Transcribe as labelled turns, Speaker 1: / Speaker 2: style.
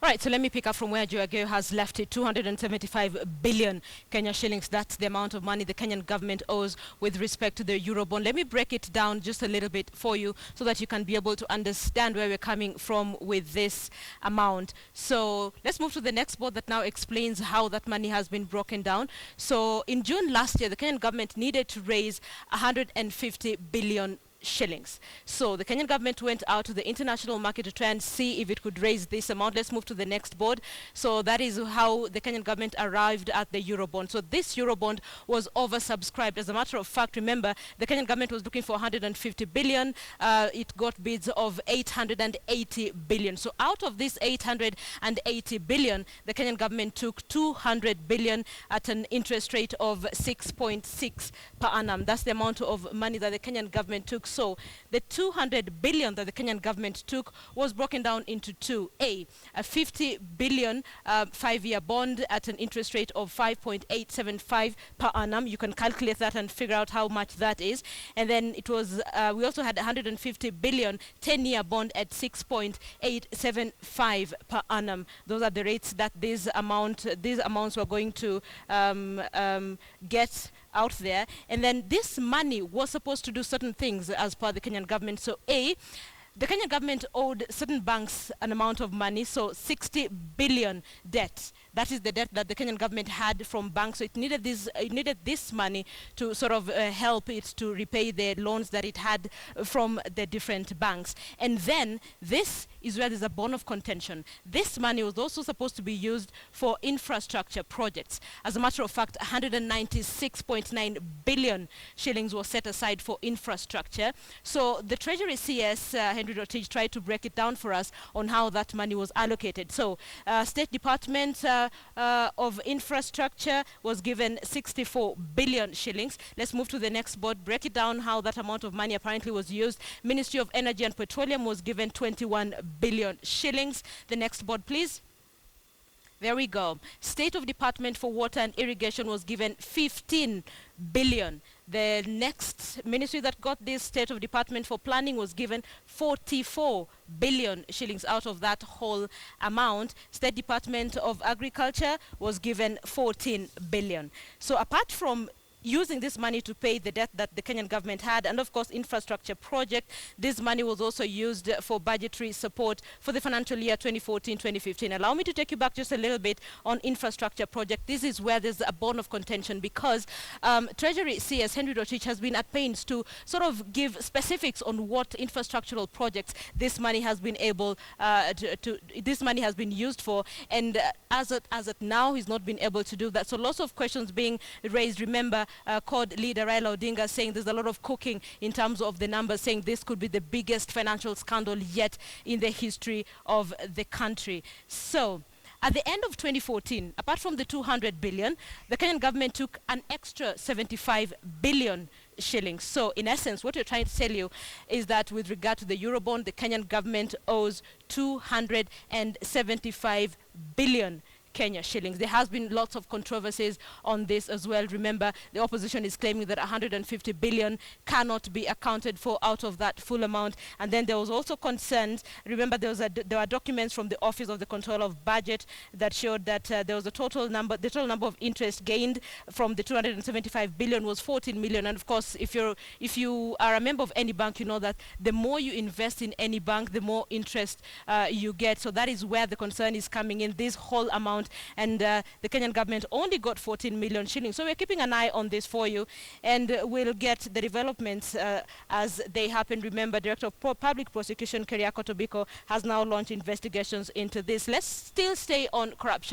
Speaker 1: All right, so let me pick up from where Joageo has left it. 275 billion Kenya shillings. That's the amount of money the Kenyan government owes with respect to the Eurobond. Let me break it down just a little bit for you so that you can be able to understand where we're coming from with this amount. So let's move to the next board that now explains how that money has been broken down. So in June last year, the Kenyan government needed to raise 150 billion shillings. So the Kenyan government went out to the international market to try and see if it could raise this amount. Let's move to the next board. So that is how the Kenyan government arrived at the Eurobond. So this Eurobond was oversubscribed. As a matter of fact, remember, the Kenyan government was looking for 150 billion. It got bids of 880 billion. So out of this 880 billion, the Kenyan government took 200 billion at an interest rate of 6.6 per annum. That's the amount of money that the Kenyan government took. So the 200 billion that the Kenyan government took was broken down into two. A 50 billion 5-year bond at an interest rate of 5.875 per annum. You can calculate that and figure out how much that is. And then it was, we also had 150 billion 10-year bond at 6.875 per annum. Those are the rates that these amounts were going to get out there. And then this money was supposed to do certain things as per the Kenyan government. So A, the Kenyan government owed certain banks an amount of money, so 60 billion debt. That is the debt that the Kenyan government had from banks. So it needed this money to sort of help it to repay the loans that it had from the different banks. And then this is where there's a bone of contention. This money was also supposed to be used for infrastructure projects. As a matter of fact, 196.9 billion shillings was set aside for infrastructure. So the Treasury CS, Henry Rotich, tried to break it down for us on how that money was allocated. So State Department of Infrastructure was given 64 billion shillings. Let's move to the next board, break it down how that amount of money apparently was used. Ministry of Energy and Petroleum was given 21 billion shillings. The next board, please. There we go. State of Department for Water and Irrigation was given 15 billion. The next ministry that got this, State of Department for Planning, was given 44 billion shillings out of that whole amount. State Department of Agriculture was given 14 billion. So apart from using this money to pay the debt that the Kenyan government had, and of course infrastructure project, this money was also used for budgetary support for the financial year 2014-2015. Allow me to take you back just a little bit on infrastructure project. This is where there's a bone of contention, because Treasury CS Henry Rotich has been at pains to sort of give specifics on what infrastructural projects this money has been able this money has been used for, and as it now he's not been able to do that. So lots of questions being raised. Remember, CORD leader Raila Odinga saying there's a lot of cooking in terms of the numbers, saying this could be the biggest financial scandal yet in the history of the country. So at the end of 2014, apart from the 200 billion, the Kenyan government took an extra 75 billion shillings. So in essence, what we're trying to tell you is that with regard to the Eurobond, the Kenyan government owes 275 billion Kenya shillings. There has been lots of controversies on this as well. Remember, the opposition is claiming that 150 billion cannot be accounted for out of that full amount. And then there was also concerns. Remember, there were documents from the Office of the Controller of Budget that showed that there was the total number of interest gained from the 275 billion was 14 million. And of course, if you are a member of any bank, you know that the more you invest in any bank, the more interest you get. So that is where the concern is coming in, this whole amount. And the Kenyan government only got 14 million shillings. So we're keeping an eye on this for you, and we'll get the developments as they happen. Remember, Director of Public Prosecution Keriako Tobiko has now launched investigations into this. Let's still stay on corruption.